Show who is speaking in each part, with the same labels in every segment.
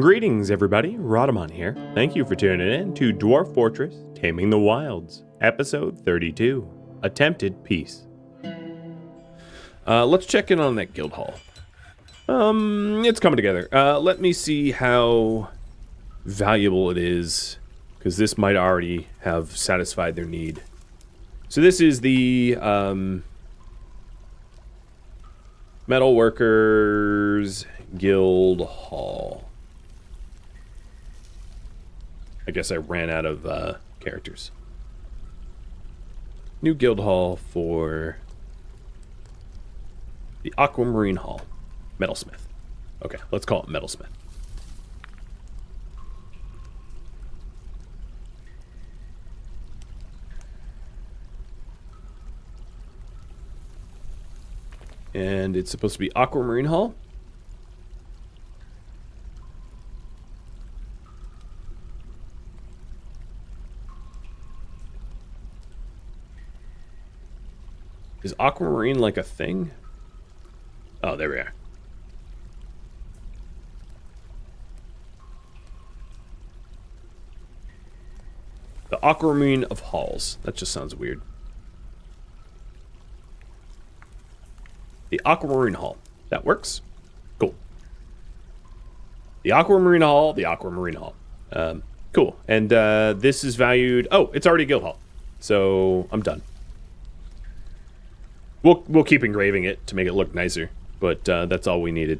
Speaker 1: Greetings, everybody. Rodamon here. Thank you for tuning in to Dwarf Fortress, Taming the Wilds, Episode 32, Attempted Peace. Let's check in on that guild hall. It's coming together. Let me see how valuable it is, because this might already have satisfied their need. So this is the Metal Workers Guild Hall. I guess I ran out of characters. New guild hall for the Aquamarine Hall. Metalsmith. Okay, let's call it Metalsmith. And it's supposed to be Aquamarine Hall. Is aquamarine like a thing? Oh, there we are. The Aquamarine of Halls. That just sounds weird. The Aquamarine Hall. That works. Cool. The Aquamarine Hall, the Aquamarine Hall. Cool. And this is valued... Oh, it's already a guild hall. So, I'm done. We'll keep engraving it to make it look nicer, but that's all we needed.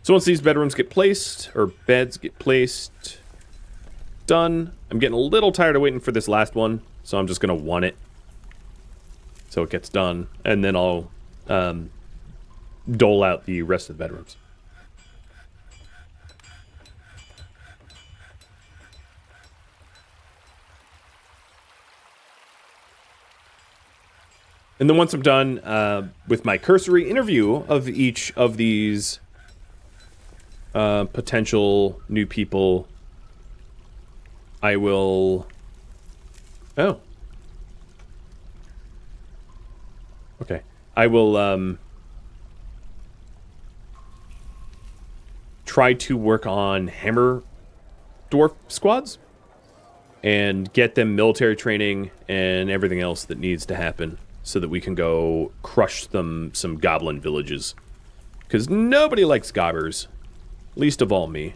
Speaker 1: So once these bedrooms get placed, or beds get placed, done. I'm getting a little tired of waiting for this last one, so I'm just going to want it so it gets done, and then I'll dole out the rest of the bedrooms. And then once I'm done with my cursory interview of each of these potential new people, I will... Oh. Okay. I will try to work on hammer dwarf squads and get them military training and everything else that needs to happen, so that we can go crush some goblin villages. Because nobody likes gobbers. Least of all me.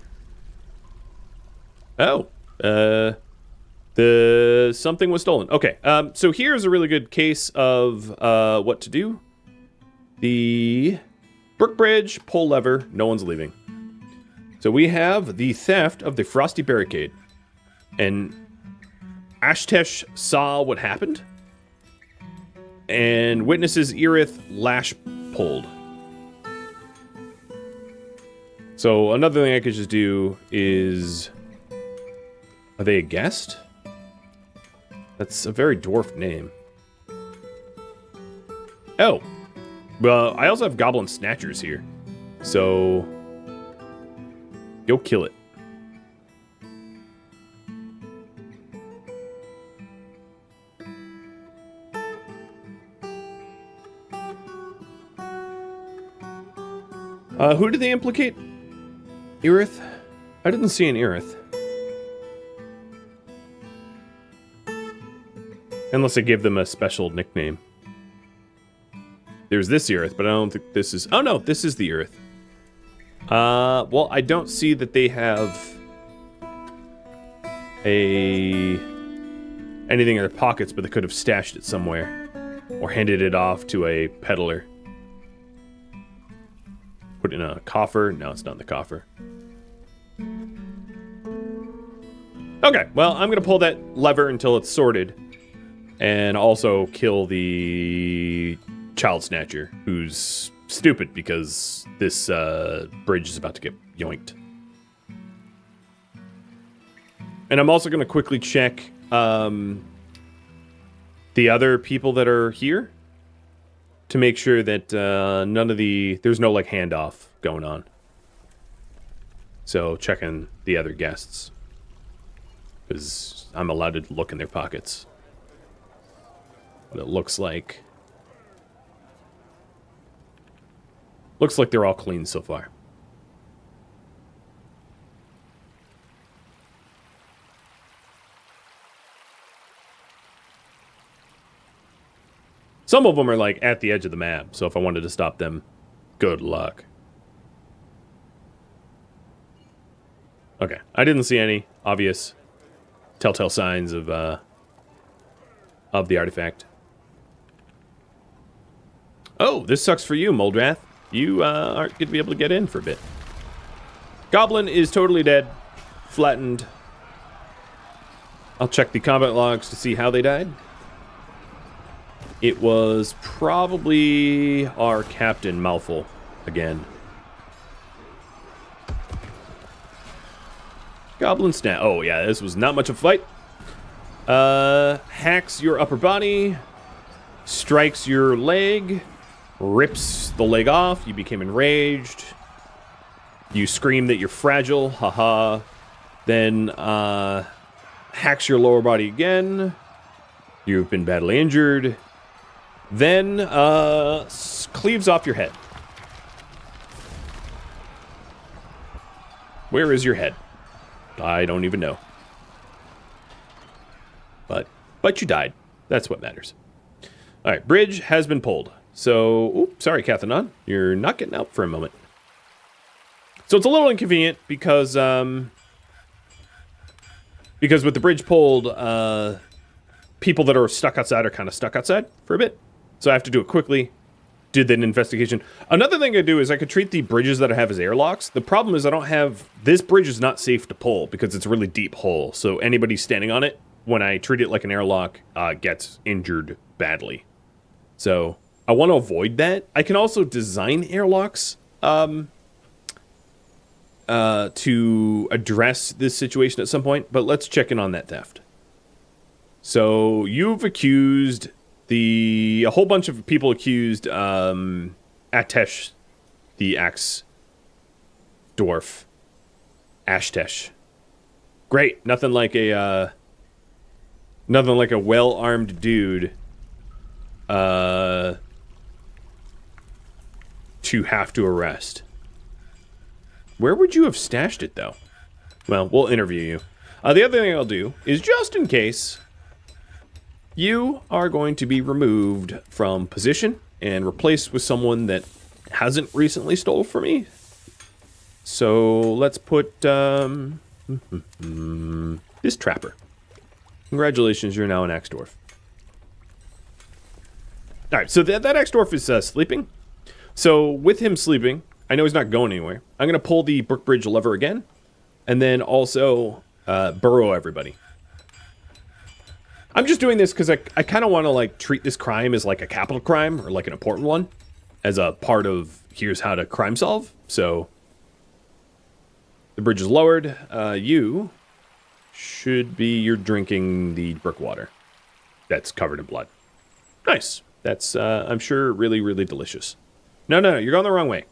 Speaker 1: Oh. Something was stolen. Okay, so here's a really good case of what to do. The Brook Bridge, pull lever, no one's leaving. So we have the theft of the Frosty Barricade. And Ashtesh saw what happened, and witnesses Erith lash pulled. So another thing I could just do is... Are they a guest? That's a very dwarf name. Oh. Well, I also have goblin snatchers here. So... Go kill it. Who did they implicate? Erith? I didn't see an Erith. Unless I give them a special nickname. There's this Erith, but I don't think this is... Oh no, this is the Erith. Well, I don't see that they have anything in their pockets, but they could have stashed it somewhere. Or handed it off to a peddler. Put in a coffer. No, it's not in the coffer. Okay, well, I'm going to pull that lever until it's sorted. And also kill the child snatcher, who's stupid because this bridge is about to get yoinked. And I'm also going to quickly check the other people that are here, to make sure that there's no like handoff going on. So checking the other guests, because I'm allowed to look in their pockets. But it looks like Looks like they're all clean so far. Some of them are like at the edge of the map, so if I wanted to stop them, good luck. Okay, I didn't see any obvious telltale signs of the artifact. Oh, this sucks for you, Moldrath. You aren't going to be able to get in for a bit. Goblin is totally dead, flattened. I'll check the combat logs to see how they died. It was probably our Captain Mouthful again. Goblin snap. Oh, yeah, this was not much of a fight. Hacks your upper body, strikes your leg, rips the leg off. You became enraged. You scream that you're fragile. Haha. Then hacks your lower body again. You've been badly injured. Then cleaves off your head. Where is your head? I don't even know. But you died. That's what matters. All right, bridge has been pulled. So, oops, sorry, Cathanon. You're not getting out for a moment. So it's a little inconvenient because with the bridge pulled, people that are stuck outside are kind of stuck outside for a bit. So I have to do it quickly. Did an investigation. Another thing I do is I could treat the bridges that I have as airlocks. The problem is I don't have... This bridge is not safe to pull because it's a really deep hole. So anybody standing on it, when I treat it like an airlock, gets injured badly. So I want to avoid that. I can also design airlocks to address this situation at some point. But let's check in on that theft. So you've accused... A whole bunch of people accused Atesh, the axe dwarf, Ashtesh. Great, nothing like a well-armed dude to have to arrest. Where would you have stashed it, though? Well, we'll interview you. The other thing I'll do is, just in case, you are going to be removed from position and replaced with someone that hasn't recently stole from me. So let's put this trapper. Congratulations, you're now an axe dwarf. All right, so that axe dwarf is sleeping. So with him sleeping, I know he's not going anywhere. I'm going to pull the brick bridge lever again, and then also burrow everybody. I'm just doing this because I kind of want to like treat this crime as like a capital crime or like an important one as a part of here's how to crime solve. So the bridge is lowered. You should be, you're drinking the brick water that's covered in blood. Nice. That's, I'm sure, really, really delicious. No, you're going the wrong way.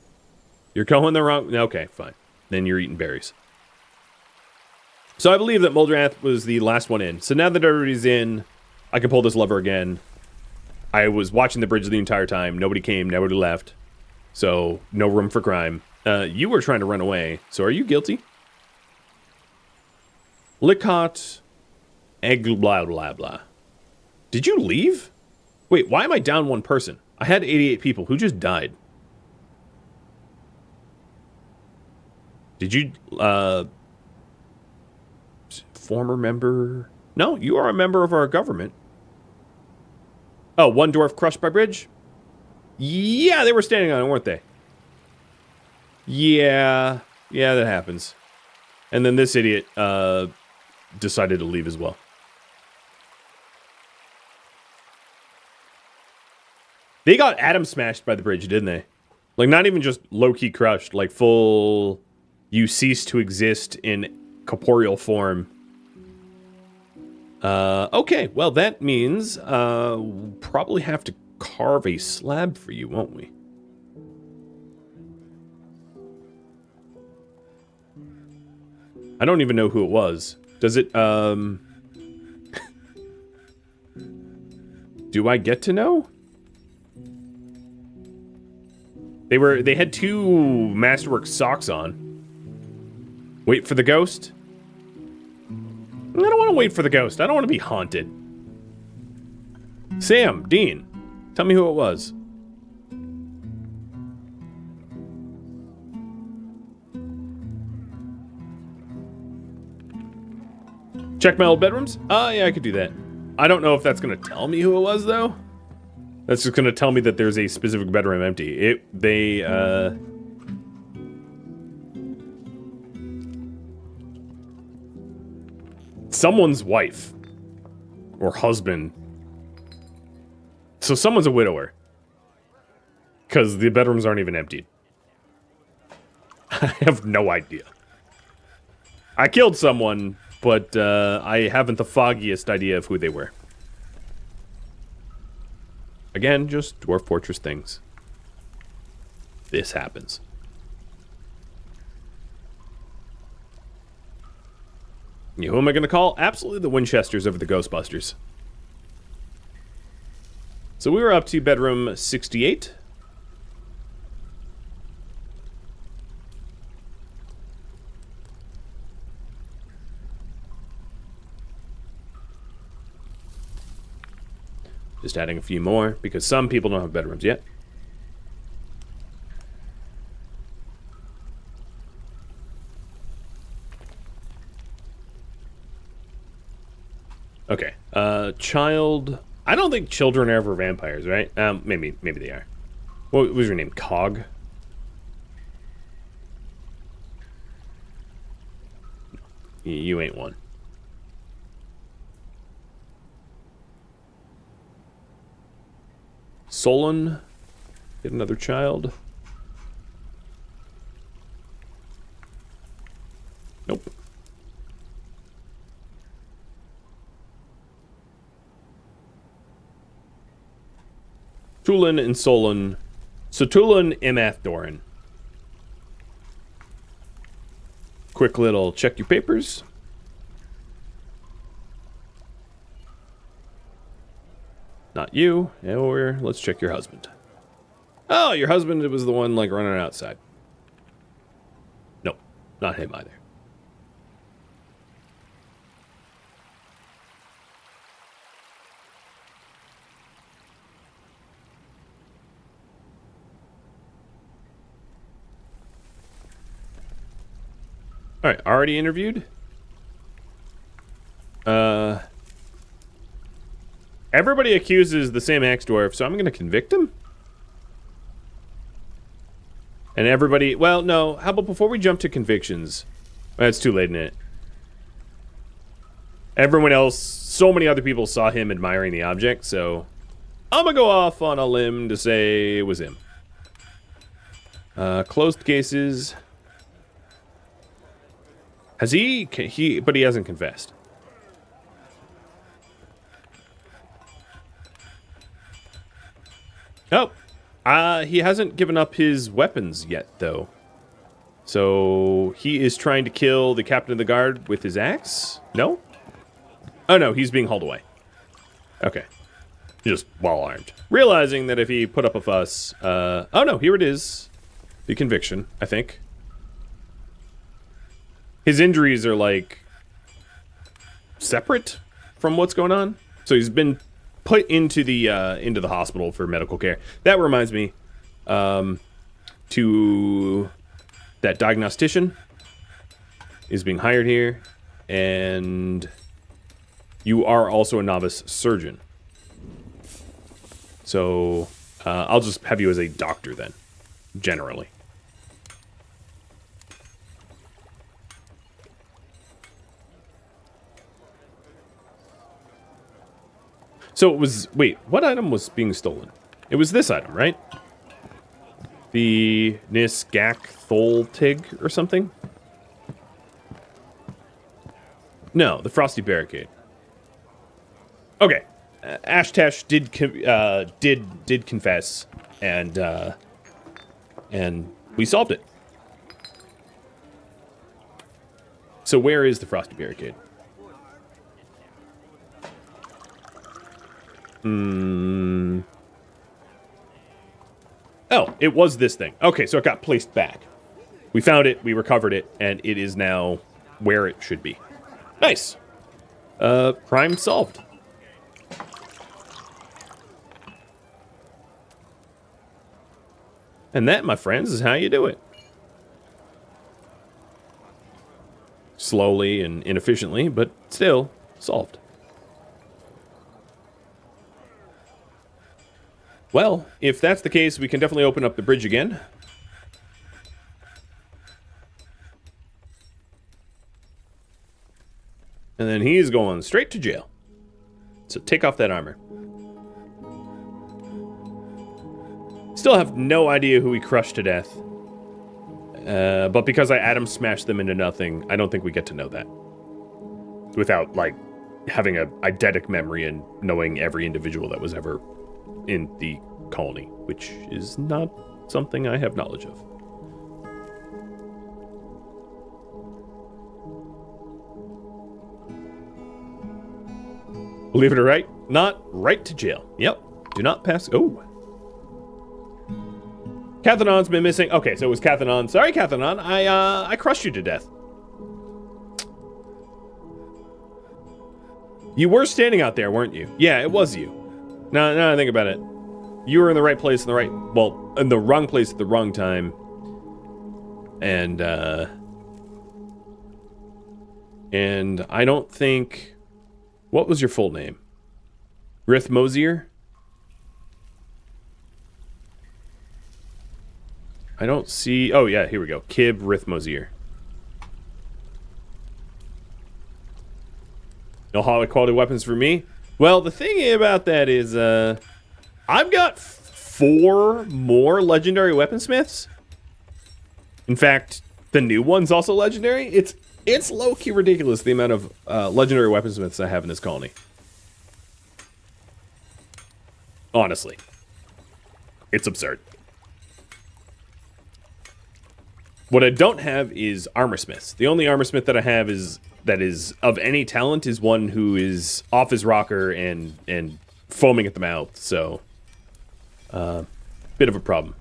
Speaker 1: You're going the wrong, okay, fine. Then you're eating berries. So I believe that Moldrath was the last one in. So now that everybody's in, I can pull this lever again. I was watching the bridge the entire time. Nobody came, nobody left. So no room for crime. You were trying to run away. So are you guilty? Licot, egg, blah, blah, blah. Did you leave? Wait, why am I down one person? I had 88 people. Who just died? Did you, former member? No, you are a member of our government. Oh, one dwarf crushed by bridge? Yeah, they were standing on it, weren't they? Yeah, that happens. And then this idiot decided to leave as well. They got atom smashed by the bridge, didn't they? Like, not even just low-key crushed, like full... You cease to exist in corporeal form. Okay, well, that means we'll probably have to carve a slab for you, won't we? I don't even know who it was. Does it, do I get to know? They had 2 Masterwork socks on. Wait for the ghost? I don't want to wait for the ghost. I don't want to be haunted. Sam, Dean, tell me who it was. Check my old bedrooms? Yeah, I could do that. I don't know if that's going to tell me who it was, though. That's just going to tell me that there's a specific bedroom empty. Someone's wife. Or husband. So someone's a widower. Because the bedrooms aren't even emptied. I have no idea. I killed someone, but I haven't the foggiest idea of who they were. Again, just Dwarf Fortress things. This happens. Who am I going to call? Absolutely the Winchesters over the Ghostbusters. So we were up to bedroom 68. Just adding a few more, because some people don't have bedrooms yet. Okay, child... I don't think children are ever vampires, right? Maybe they are. What was your name? Cog? You ain't one. Solon, get another child. Nope. Tulin and Solon. So Tulin, Imath, Doran. Quick little check your papers. Not you. Or let's check your husband. Oh, your husband was the one like running outside. Nope, not him either. All right, already interviewed. Everybody accuses the same ex-dwarf, so I'm going to convict him. And everybody... Well, no. How about before we jump to convictions? Well, it's too late in it. Everyone else... So many other people saw him admiring the object, so... I'm going to go off on a limb to say it was him. Closed cases... Has he... But he hasn't confessed. Oh, he hasn't given up his weapons yet, though. So he is trying to kill the captain of the guard with his axe? No? Oh, no, he's being hauled away. Okay. Just well armed. Realizing that if he put up a fuss... oh, no, here it is. The conviction, I think. His injuries are, like, separate from what's going on. So he's been... put into the hospital for medical care. That reminds me to that diagnostician is being hired here, and you are also a novice surgeon. So I'll just have you as a doctor then, generally. So it was... Wait, what item was being stolen? It was this item, right? The Nisgak Tholtig or something? No, the Frosty Barricade. Okay. Ashtesh did confess, and we solved it. So where is the Frosty Barricade? Oh, it was this thing. Okay, so it got placed back. We found it, we recovered it, and it is now where it should be. Nice. Crime solved. And that, my friends, is how you do it. Slowly and inefficiently, but still solved. Well, if that's the case, we can definitely open up the bridge again. And then he's going straight to jail. So take off that armor. Still have no idea who he crushed to death. But because I atom smashed them into nothing, I don't think we get to know that. Without, like, having a eidetic memory and knowing every individual that was ever in the colony, which is not something I have knowledge of. Believe it or right, not right to jail. Yep. Do not pass. Oh. Cathanon's been missing. Okay, so it was Cathanon. Sorry, Cathanon. I crushed you to death. You were standing out there, weren't you? Yeah, it was you. No, I think about it. You were in the right place in the right... Well, in the wrong place at the wrong time. And I don't think... What was your full name? Rith Mosier? I don't see... Oh, yeah, here we go. Kib Rith Mosier. No high quality weapons for me? Well, the thing about that is, I've got 4 more legendary weaponsmiths. In fact, the new one's also legendary. It's low-key ridiculous, the amount of legendary weaponsmiths I have in this colony. Honestly. It's absurd. What I don't have is armorsmiths. The only armorsmith that I have that is of any talent is one who is off his rocker and foaming at the mouth. So, bit of a problem.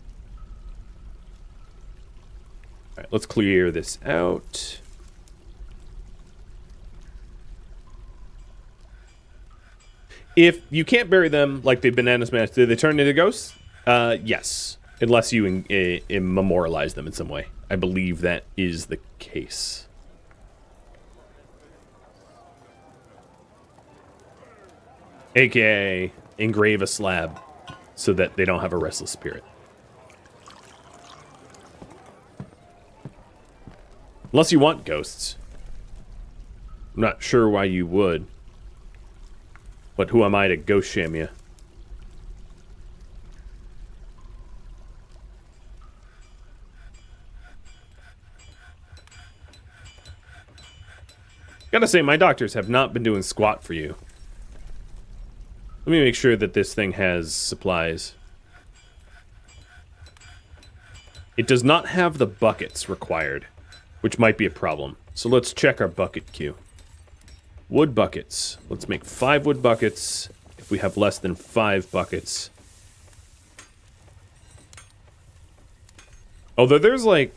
Speaker 1: All right, let's clear this out. If you can't bury them like they've banana smashed, do they turn into ghosts? Yes, unless you immemorialize them in some way. I believe that is the case. AKA, engrave a slab so that they don't have a restless spirit. Unless you want ghosts. I'm not sure why you would. But who am I to ghost sham you? Gotta say, my doctors have not been doing squat for you. Let me make sure that this thing has supplies. It does not have the buckets required, which might be a problem. So let's check our bucket queue. Wood buckets. Let's make 5 wood buckets if we have less than 5 buckets. Although there's like...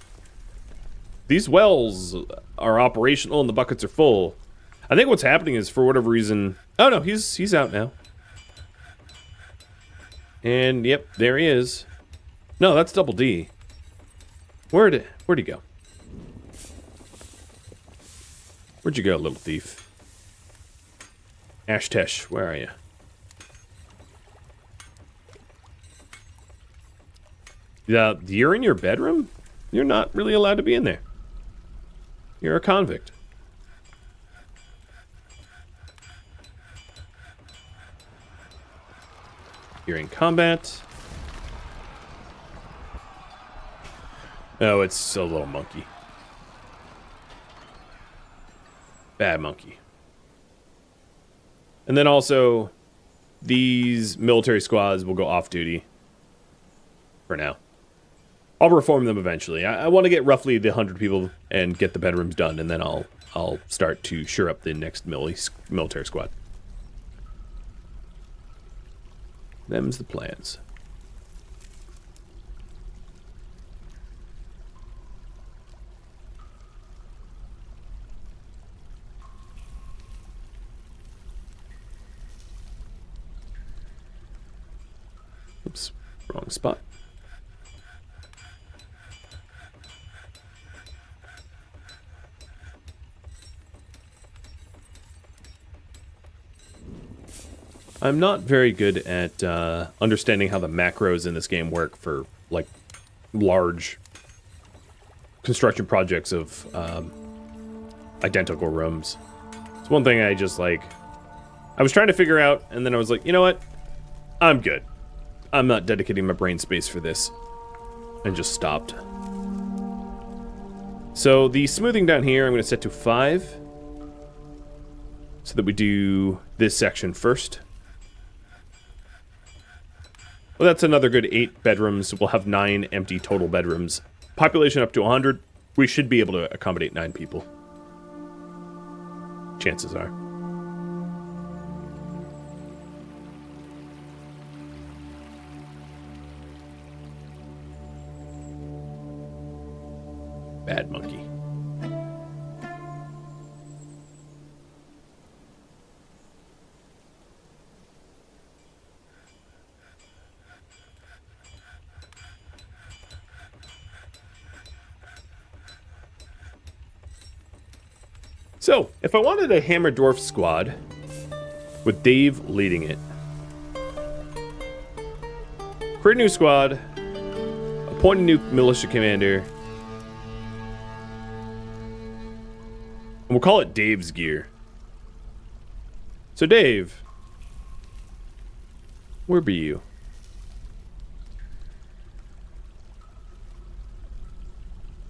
Speaker 1: These wells are operational and the buckets are full. I think what's happening is, for whatever reason... Oh no, he's out now. And yep, there he is. No, that's Double D. Where'd he go? Where'd you go, little thief? Ashtesh, where are you? You're in your bedroom? You're not really allowed to be in there. You're a convict. You're in combat. Oh, it's a little monkey. Bad monkey. And then also, these military squads will go off duty. For now. I'll reform them eventually. I want to get roughly the 100 people and get the bedrooms done, and then I'll start to shore up the next military squad. Them's the plans. Wrong spot. I'm not very good at understanding how the macros in this game work for, like, large construction projects of identical rooms. It's one thing I just, like... I was trying to figure out, and then I was like, you know what? I'm good. I'm not dedicating my brain space for this. And just stopped. So the smoothing down here, I'm going to set to 5. So that we do this section first. Well, that's another good 8 bedrooms. We'll have 9 empty total bedrooms. Population up to 100. We should be able to accommodate 9 people. Chances are. Bad monkey. So, if I wanted a Hammer Dwarf squad, with Dave leading it, create a new squad, appoint a new militia commander, and we'll call it Dave's Gear. So Dave, where be you?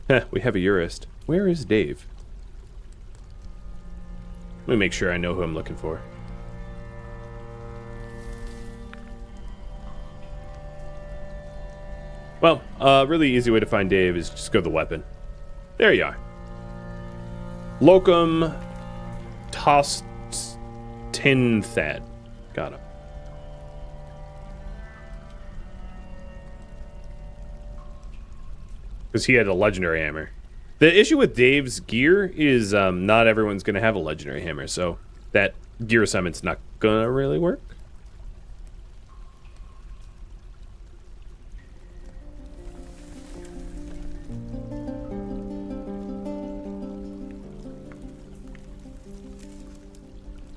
Speaker 1: Heh, we have a Urist. Where is Dave? Let me make sure I know who I'm looking for. Well, a really easy way to find Dave is just go to the weapon. There you are. Locum Toss Tin Thad. Got him. Because he had a legendary hammer. The issue with Dave's gear is not everyone's going to have a legendary hammer, so that gear assignment's not going to really work.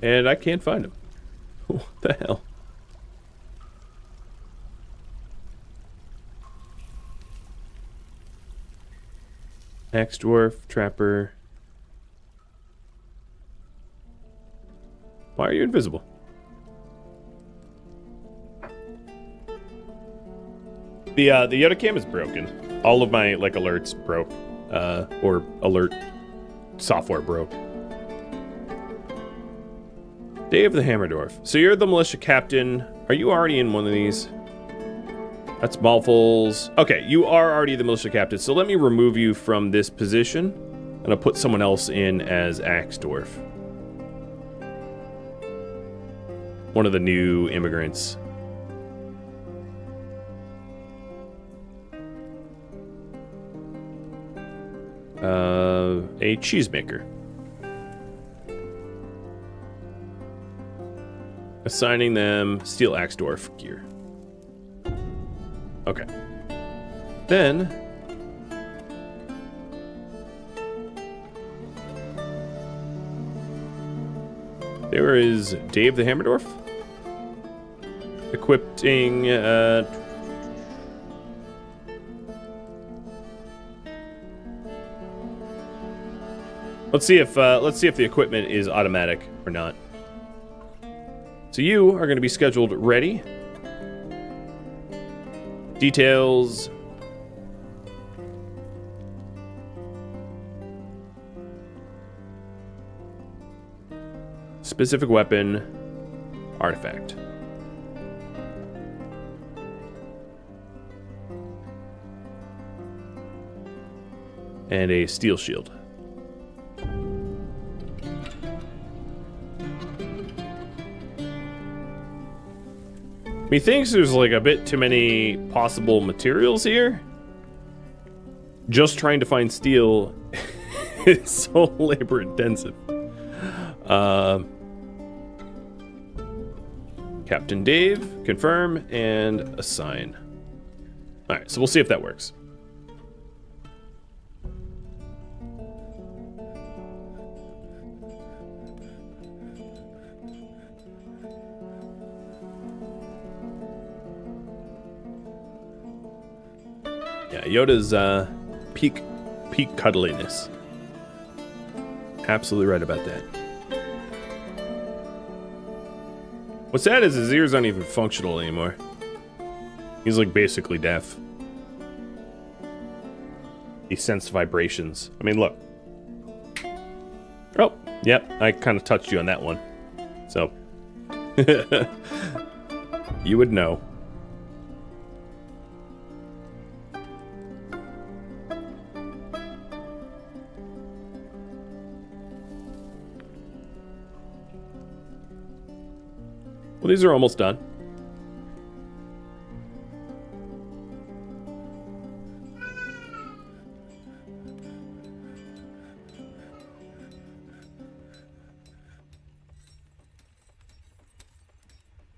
Speaker 1: And I can't find him. What the hell? Axe Dwarf, Trapper. Why are you invisible? The Yoda cam is broken. All of my alerts broke, or alert software broke. Dave the Hammer Dwarf. So you're the militia captain. Are you already in one of these? That's Malfol's. Okay, you are already the militia captain, so let me remove you from this position, and I'll put someone else in as Axe Dwarf. One of the new immigrants. A cheesemaker. Assigning them Steel Axe Dwarf gear. Okay. Then... there is Dave the Hammer Dwarf. Equipping, let's see if the equipment is automatic or not. So you are going to be scheduled ready. Details. Specific weapon. Artifact. And a steel shield. Methinks there's like a bit too many possible materials here. Just trying to find steel is so labor intensive. Captain Dave, confirm and assign. All right, so we'll see if that works. Yeah, Yoda's peak cuddliness. Absolutely right about that. What's sad is his ears aren't even functional anymore. He's like basically deaf. He senses vibrations. I mean, look. Oh, yep, I kind of touched you on that one. So, you would know. Well, these are almost done.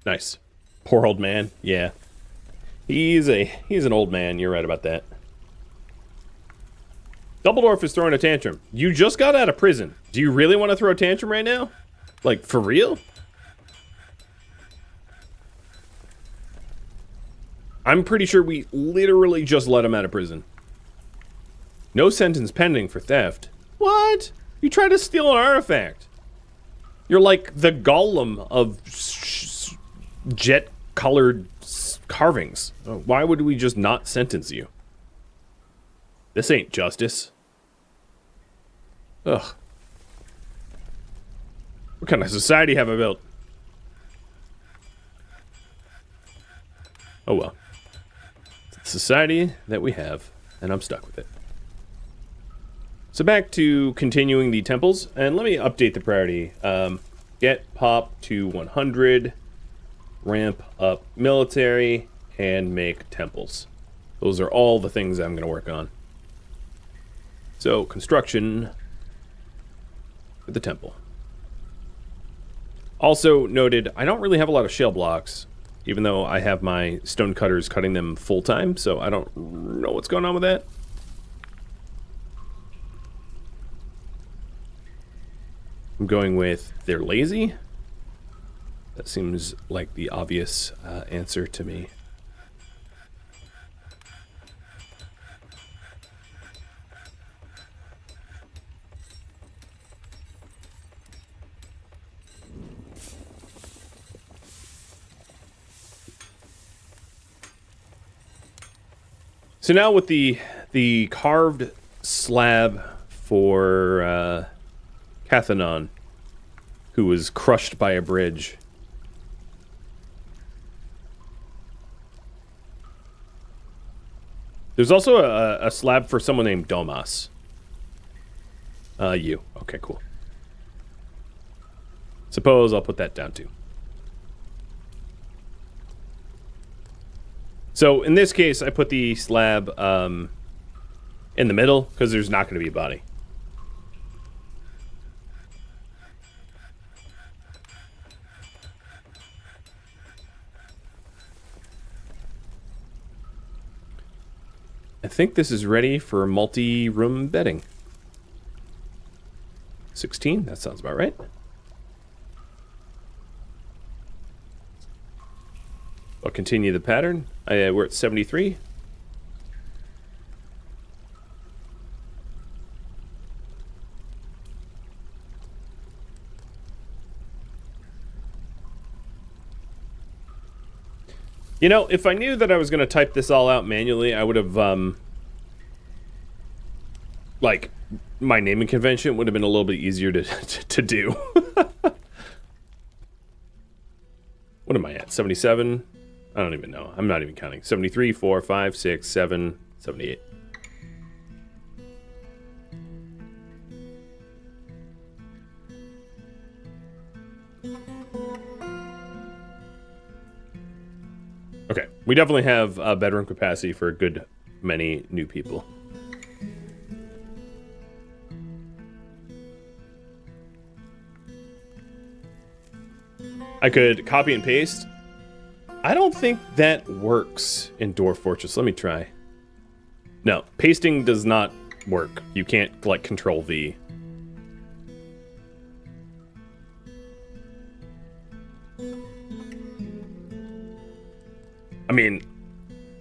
Speaker 1: Nice. Poor old man. Yeah. He's an old man. You're right about that. Double Dwarf is throwing a tantrum. You just got out of prison. Do you really want to throw a tantrum right now? Like, for real? I'm pretty sure we literally just let him out of prison. No sentence pending for theft. What? You tried to steal an artifact. You're like the golem of jet-colored carvings. Why would we just not sentence you? This ain't justice. Ugh. What kind of society have I built? Oh well. Society that we have, and I'm stuck with it. So back to continuing the temples, and let me update the priority. Get pop to 100, ramp up military, and make temples. Those are all the things I'm going to work on. So construction for the temple. Also noted, I don't really have a lot of shale blocks, even though I have my stone cutters cutting them full time, so I don't know what's going on with that. I'm going with they're lazy. That seems like the obvious answer to me. So now with the carved slab for Cathanon, who was crushed by a bridge. There's also a slab for someone named Domas. You. Okay, cool. Suppose I'll put that down too. So in this case, I put the slab in the middle because there's not going to be a body. I think this is ready for multi-room bedding. 16, that sounds about right. I'll continue the pattern. We're at 73. You know, if I knew that I was going to type this all out manually, I would have, like, my naming convention would have been a little bit easier to do. What am I at? 77? I don't even know. I'm not even counting. 73, 4, 5, 6, 7, 78. Okay, we definitely have bedroom capacity for a good many new people. I could copy and paste. I don't think that works in Dwarf Fortress. Let me try. No, pasting does not work. You can't, like, Control V. I mean,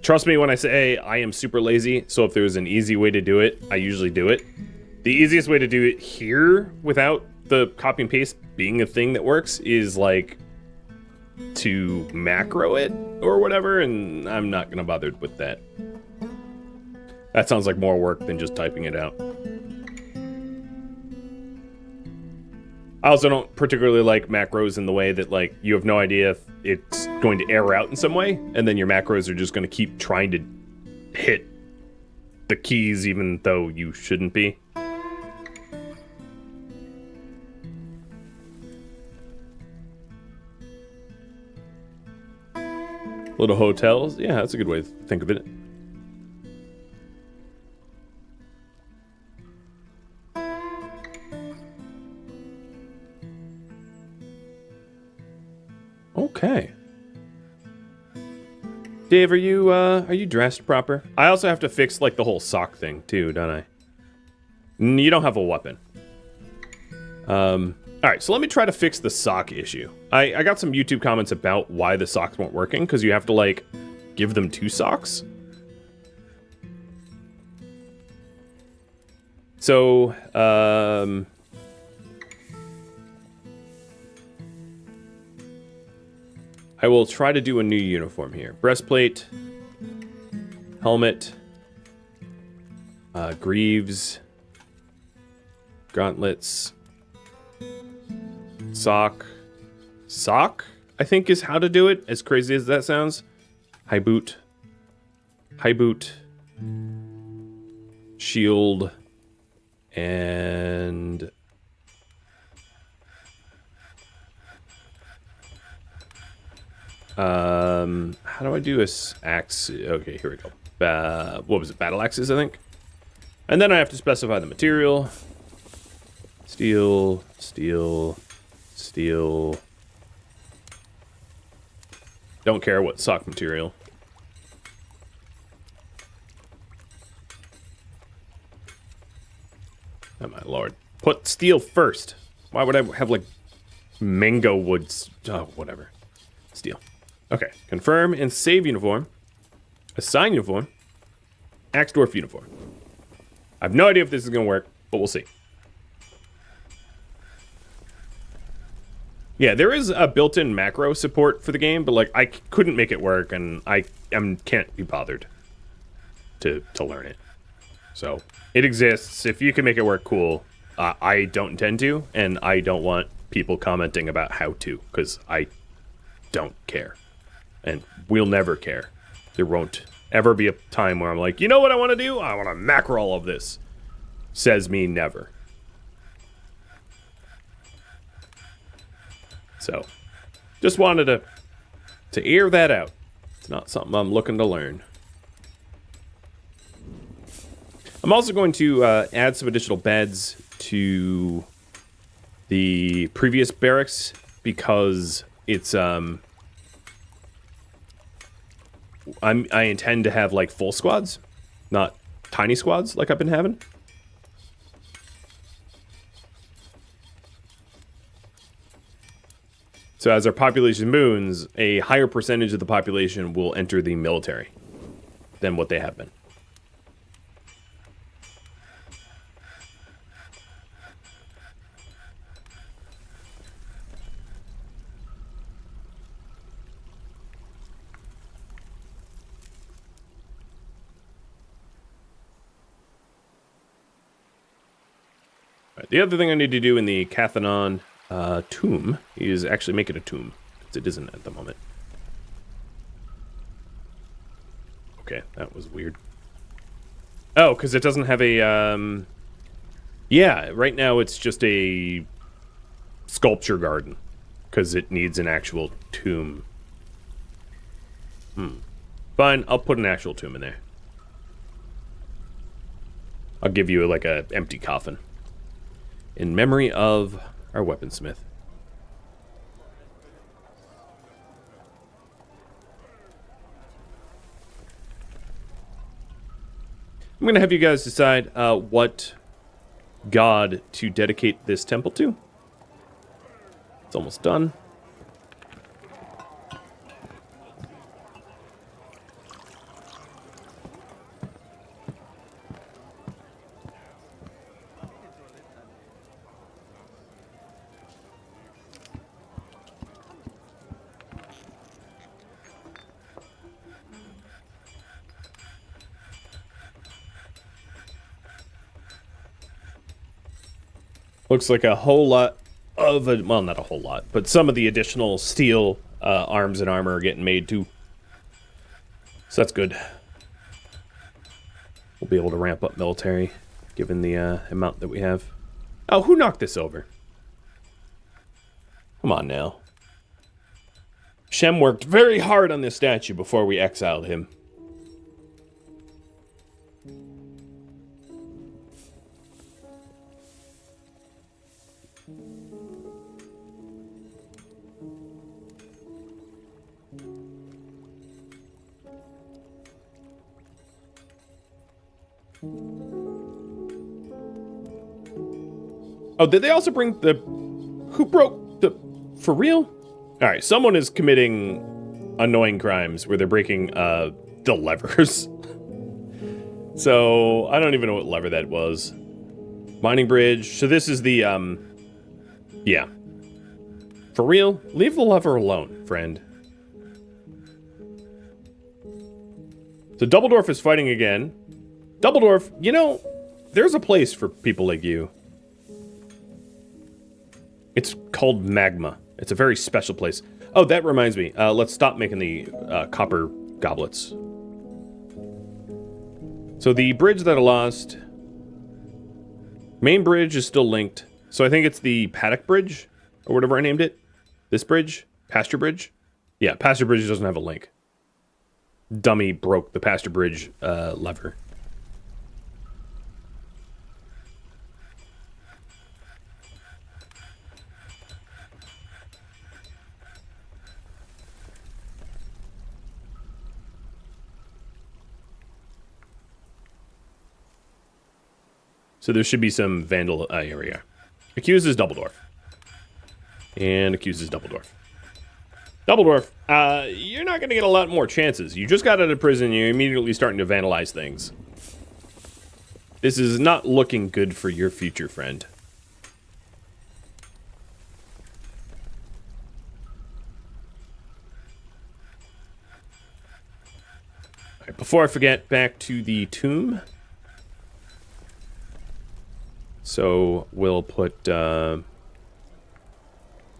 Speaker 1: trust me when I say I am super lazy, so if there's an easy way to do it, I usually do it. The easiest way to do it here without the copy and paste being a thing that works is, like, to macro it or whatever, and I'm not gonna bother with that. That sounds like more work than just typing it out. I also don't particularly like macros in the way that, like, you have no idea if it's going to error out in some way, and then your macros are just going to keep trying to hit the keys even though you shouldn't be. Little hotels. Yeah, that's a good way to think of it. Okay. Dave, are you dressed proper? I also have to fix, like, the whole sock thing too, don't I? You don't have a weapon. Alright, so let me try to fix the sock issue. I got some YouTube comments about why the socks weren't working, because you have to, like, give them 2 socks. So, I will try to do a new uniform here. Breastplate, helmet, greaves, gauntlets, sock, I think is how to do it, as crazy as that sounds. High boot, shield, and how do I do a axe? Okay, here we go. What was it? Battle axes, I think. And then I have to specify the material. Steel, steel, steel. Don't care what sock material. Oh my lord. Put steel first. Why would I have, like, mango woods? Oh, whatever. Steel. Okay. Confirm and save uniform. Assign uniform. Axe Dwarf uniform. I have no idea if this is going to work, but we'll see. Yeah, there is a built-in macro support for the game, but, like, I couldn't make it work, and I can't be bothered to learn it. So, it exists. If you can make it work, cool. I don't intend to, and I don't want people commenting about how to, because I don't care. And we'll never care. There won't ever be a time where I'm like, you know what I want to do? I want to macro all of this. Says me never. So, just wanted to air that out. It's not something I'm looking to learn. I'm also going to add some additional beds to the previous barracks because it's I intend to have, like, full squads, not tiny squads like I've been having. So as our population moons, a higher percentage of the population will enter the military than what they have been. Right, the other thing I need to do in the Cathanon tomb is actually make it a tomb, because it isn't at the moment. Okay, that was weird. Oh, because it doesn't have a, yeah, right now it's just a sculpture garden, because it needs an actual tomb. Fine, I'll put an actual tomb in there. I'll give you, like, a empty coffin. In memory of our weaponsmith. I'm going to have you guys decide what god to dedicate this temple to. It's almost done. Looks like a whole lot of, well, not a whole lot, but some of the additional steel arms and armor are getting made too. So that's good. We'll be able to ramp up military, given the amount that we have. Oh, who knocked this over? Come on now. Shem worked very hard on this statue before we exiled him. Oh, did they also bring the... Who broke the... For real? Alright, someone is committing annoying crimes where they're breaking, the levers. So, I don't even know what lever that was. Mining bridge. So this is the, yeah. For real? Leave the lever alone, friend. So Double Dwarf is fighting again. Double Dwarf, you know, there's a place for people like you. It's called Magma. It's a very special place. Oh, that reminds me. Let's stop making the copper goblets. So the bridge that I lost... Main bridge is still linked. So I think it's the paddock bridge, or whatever I named it. This bridge? Pasture bridge? Yeah, pasture bridge doesn't have a link. Dummy broke the pasture bridge lever. So there should be some vandal... here we are. Accuses Double Dwarf. And accuses Double Dwarf. Double Dwarf, you're not going to get a lot more chances. You just got out of prison, you're immediately starting to vandalize things. This is not looking good for your future, friend. All right, before I forget, back to the tomb. So we'll put the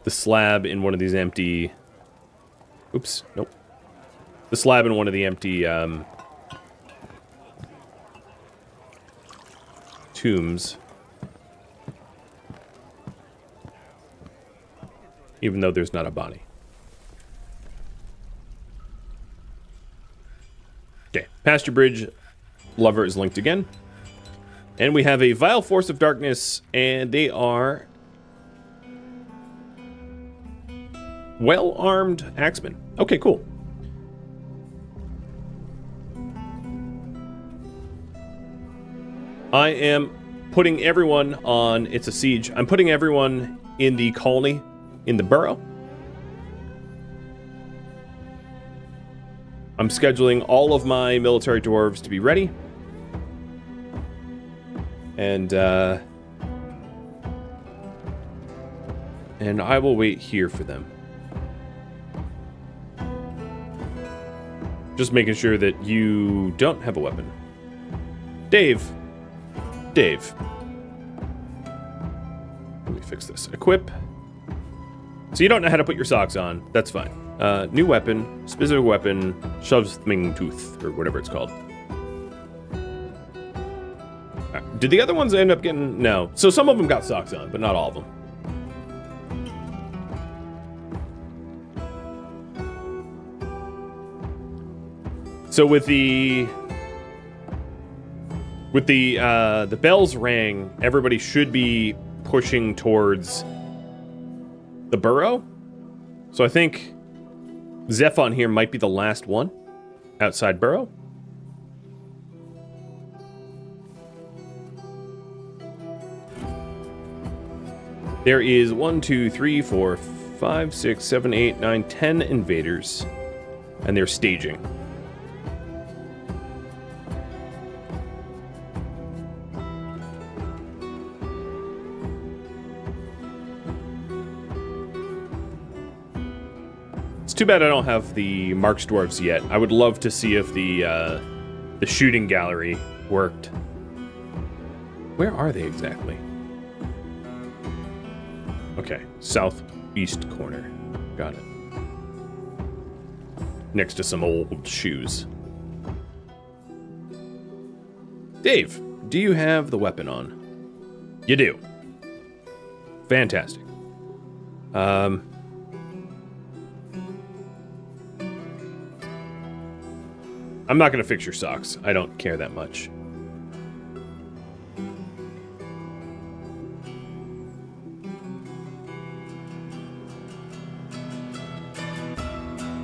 Speaker 1: slab in one of these empty... Oops, nope. The slab in one of the empty tombs. Even though there's not a body. Okay, pasture bridge lever is linked again. And we have a Vile Force of Darkness, and they are well-armed axemen. Okay, cool. I am putting everyone on... It's a siege. I'm putting everyone in the colony, in the burrow. I'm scheduling all of my military dwarves to be ready. And I will wait here for them. Just making sure that you don't have a weapon. Dave. Dave. Let me fix this. Equip. So you don't know how to put your socks on. That's fine. New weapon. Specific weapon. Shoving tooth. Or whatever it's called. Did the other ones end up getting... No. So some of them got socks on, but not all of them. So with the bells rang, everybody should be pushing towards the burrow. So I think Zephon here might be the last one outside burrow. There is 1, 2, 3, 4, 5, 6, 7, 8, 9, 10 invaders. And they're staging. It's too bad I don't have the Marks Dwarves yet. I would love to see if the shooting gallery worked. Where are they exactly? Okay, southeast corner. Got it. Next to some old shoes. Dave, do you have the weapon on? You do. Fantastic. I'm not going to fix your socks. I don't care that much.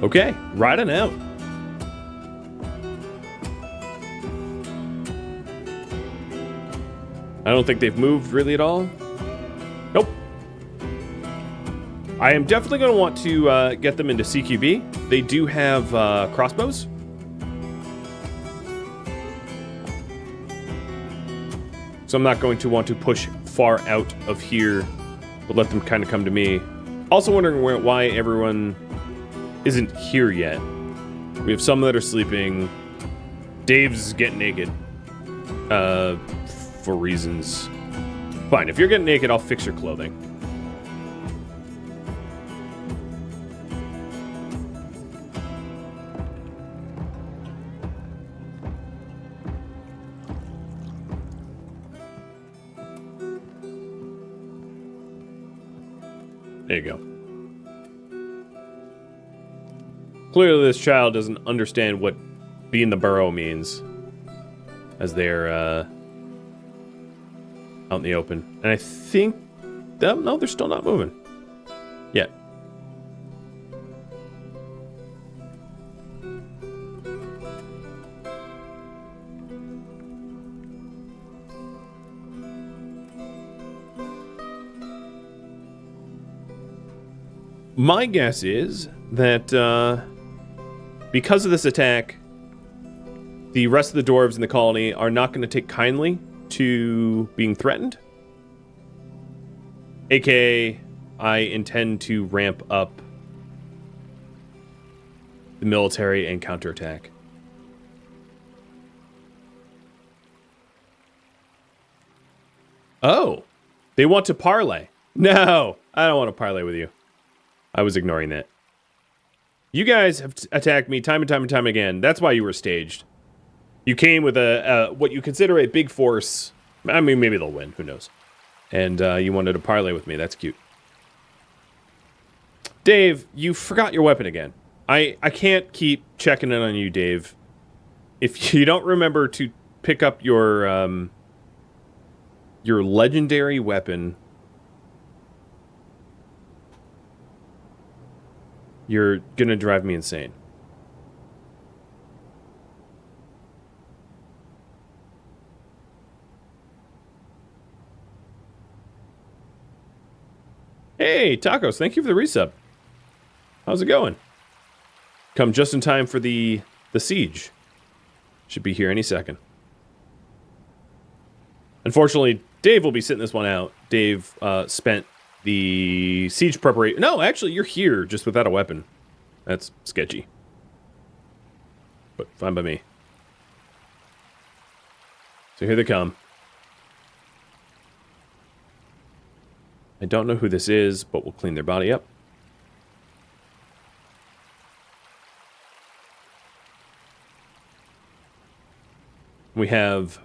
Speaker 1: Okay, riding out. I don't think they've moved really at all. Nope. I am definitely going to want to get them into CQB. They do have crossbows. So I'm not going to want to push far out of here, but let them kind of come to me. Also wondering why everyone isn't here yet. We have some that are sleeping. Dave's getting naked. For reasons. Fine, if you're getting naked, I'll fix your clothing. There you go. Clearly this child doesn't understand what being the burrow means as they're out in the open. And I think no, they're still not moving yet. My guess is that because of this attack, the rest of the dwarves in the colony are not going to take kindly to being threatened. AKA, I intend to ramp up the military and counterattack. Oh, they want to parlay. No, I don't want to parlay with you. I was ignoring that. You guys have attacked me time and time and time again. That's why you were staged. You came with what you consider a big force. I mean, maybe they'll win. Who knows? And you wanted to parlay with me. That's cute. Dave, you forgot your weapon again. I can't keep checking in on you, Dave. If you don't remember to pick up your legendary weapon, you're gonna drive me insane. Hey, Tacos, thank you for the resub. How's it going? Come just in time for the siege. Should be here any second. Unfortunately, Dave will be sitting this one out. Dave spent the siege preparation. No, actually, you're here just without a weapon. That's sketchy. But fine by me. So here they come. I don't know who this is, but we'll clean their body up. We have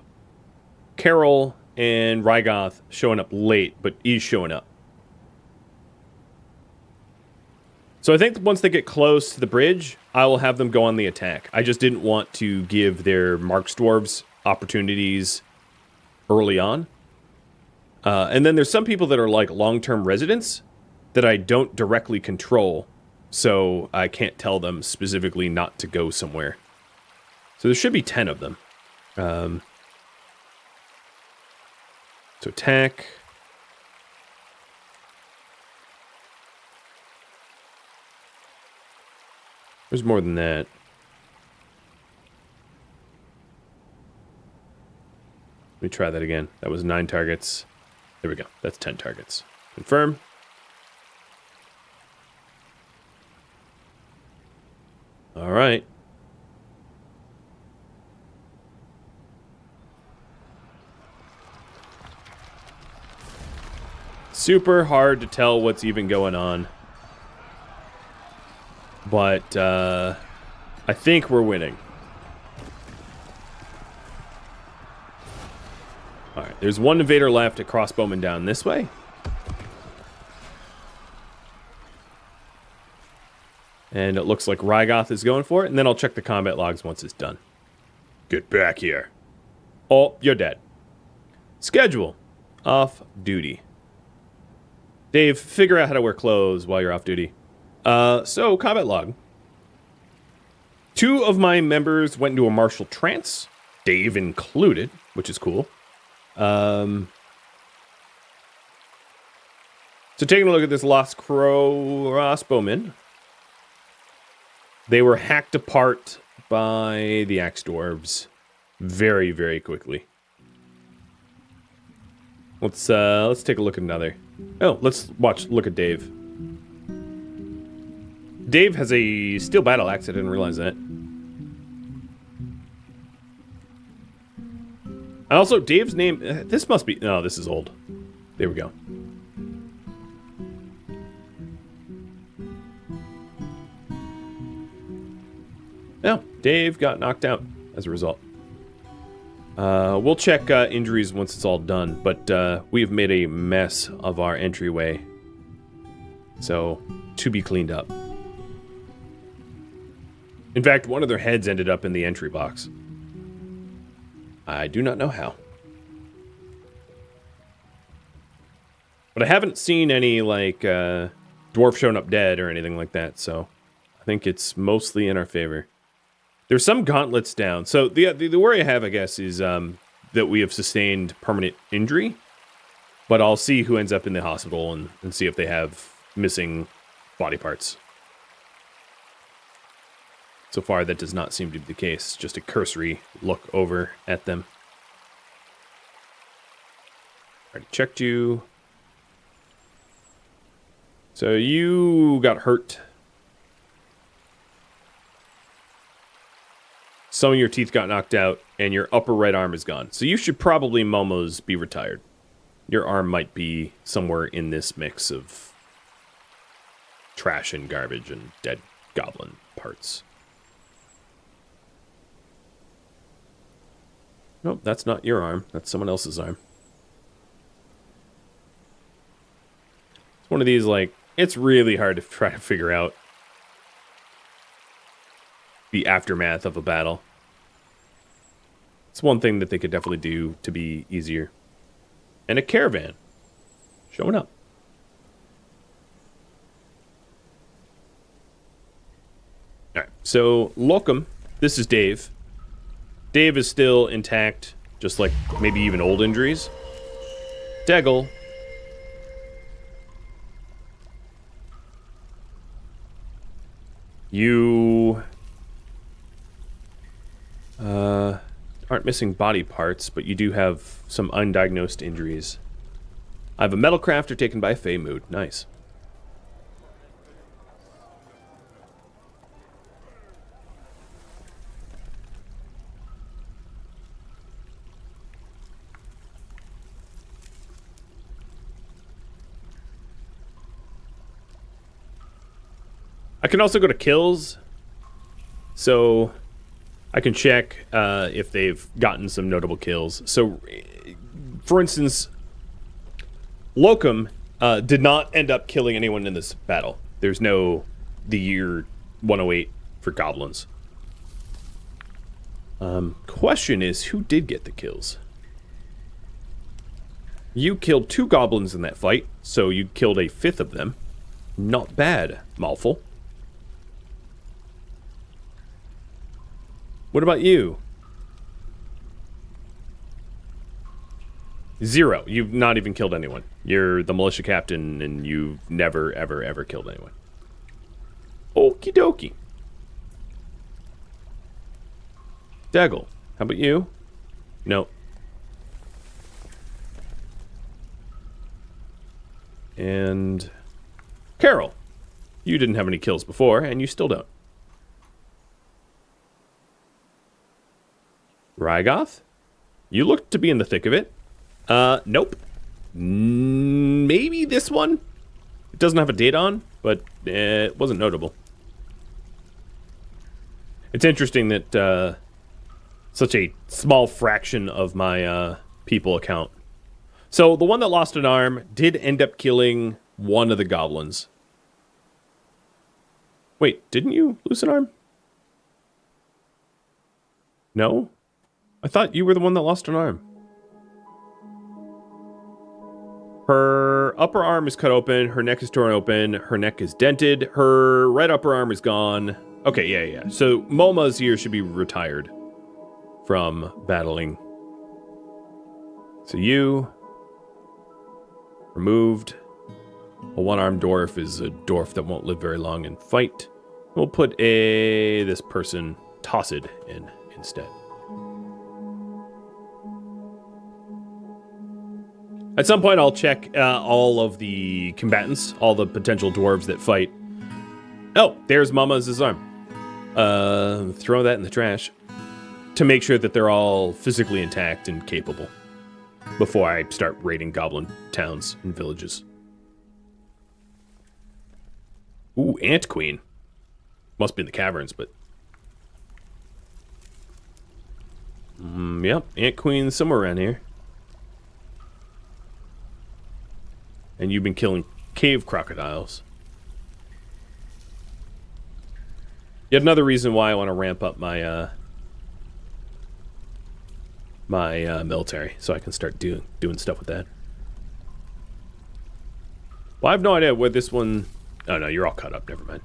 Speaker 1: Carol and Rygoth showing up late, but he's showing up. So I think once they get close to the bridge, I will have them go on the attack. I just didn't want to give their Marks Dwarves opportunities early on. And then there's some people that are like long-term residents that I don't directly control, so I can't tell them specifically not to go somewhere. So there should be 10 of them. So attack. There's more than that. Let me try that again. That was 9 targets. There we go. That's 10 targets. Confirm. All right. Super hard to tell what's even going on. But I think we're winning. Alright, there's one invader left, a crossbowman down this way. And it looks like Rygoth is going for it, and then I'll check the combat logs once it's done. Get back here. Oh, you're dead. Schedule. Off duty. Dave, figure out how to wear clothes while you're off duty. So, combat log. 2 of my members went into a martial trance, Dave included, which is cool. So taking a look at this Lost Crossbowmen. They were hacked apart by the axe dwarves very, very quickly. Let's take a look at another. Oh, let's look at Dave. Dave has a steel battle axe. I didn't realize that. And also, Dave's name... this must be... No, this is old. There we go. No, Dave got knocked out as a result. We'll check injuries once it's all done, but we've made a mess of our entryway. So, to be cleaned up. In fact, one of their heads ended up in the entry box. I do not know how. But I haven't seen any, like, dwarf showing up dead or anything like that, so I think it's mostly in our favor. There's some gauntlets down. So the worry I have, I guess, is that we have sustained permanent injury. But I'll see who ends up in the hospital and see if they have missing body parts. So far, that does not seem to be the case. Just a cursory look over at them. Already checked you. So you got hurt. Some of your teeth got knocked out, and your upper right arm is gone. So you should probably Momos be retired. Your arm might be somewhere in this mix of trash and garbage and dead goblin parts. Nope, that's not your arm. That's someone else's arm. It's one of these, like, it's really hard to try to figure out the aftermath of a battle. It's one thing that they could definitely do to be easier. And a caravan showing up. Alright, so Locum, this is Dave. Dave is still intact, just like maybe even old injuries. Deggle. You aren't missing body parts, but you do have some undiagnosed injuries. I have a metal crafter taken by Fey Mood. Nice. I can also go to kills, so I can check if they've gotten some notable kills. So, for instance, Locum did not end up killing anyone in this battle. There's no the year 108 for goblins. Question is, who did get the kills? You killed 2 goblins in that fight, so you killed a 5th of them. Not bad, Malful. What about you? 0. You've not even killed anyone. You're the militia captain, and you've never, ever, ever killed anyone. Okie dokie. Jaggle, how about you? No. And Carol, you didn't have any kills before, and you still don't. Rygoth, you look to be in the thick of it. Nope. Maybe this one? It doesn't have a date on, but it wasn't notable. It's interesting that such a small fraction of my people account. So the one that lost an arm did end up killing one of the goblins. Wait, didn't you lose an arm? No? I thought you were the one that lost an arm. Her upper arm is cut open, her neck is torn open, her neck is dented, her right upper arm is gone. Okay, yeah. So Moma's ear should be retired from battling. So you removed. A one-armed dwarf is a dwarf that won't live very long in fight. We'll put this person Tossid in instead. At some point, I'll check all of the combatants, all the potential dwarves that fight. Oh, there's Mama's arm. Throw that in the trash to make sure that they're all physically intact and capable before I start raiding goblin towns and villages. Ooh, Ant Queen. Must be in the caverns, but... yep, Ant Queen somewhere around here. And you've been killing cave crocodiles. Yet another reason why I want to ramp up my military, so I can start doing stuff with that. Well, I have no idea where this one... Oh, no, you're all cut up. Never mind.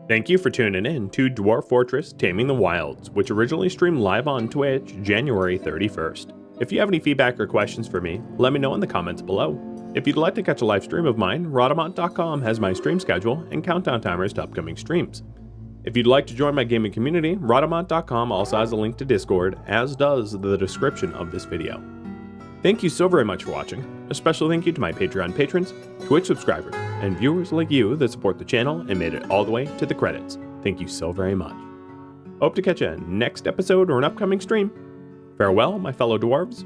Speaker 1: Thank you for tuning in to Dwarf Fortress Taming the Wilds, which originally streamed live on Twitch January 31st. If you have any feedback or questions for me, let me know in the comments below. If you'd like to catch a live stream of mine, Rhodamont.com has my stream schedule and countdown timers to upcoming streams. If you'd like to join my gaming community, Rhodamont.com also has a link to Discord, as does the description of this video. Thank you so very much for watching. A special thank you to my Patreon patrons, Twitch subscribers, and viewers like you that support the channel and made it all the way to the credits. Thank you so very much. Hope to catch you next episode or an upcoming stream. Farewell, my fellow dwarves.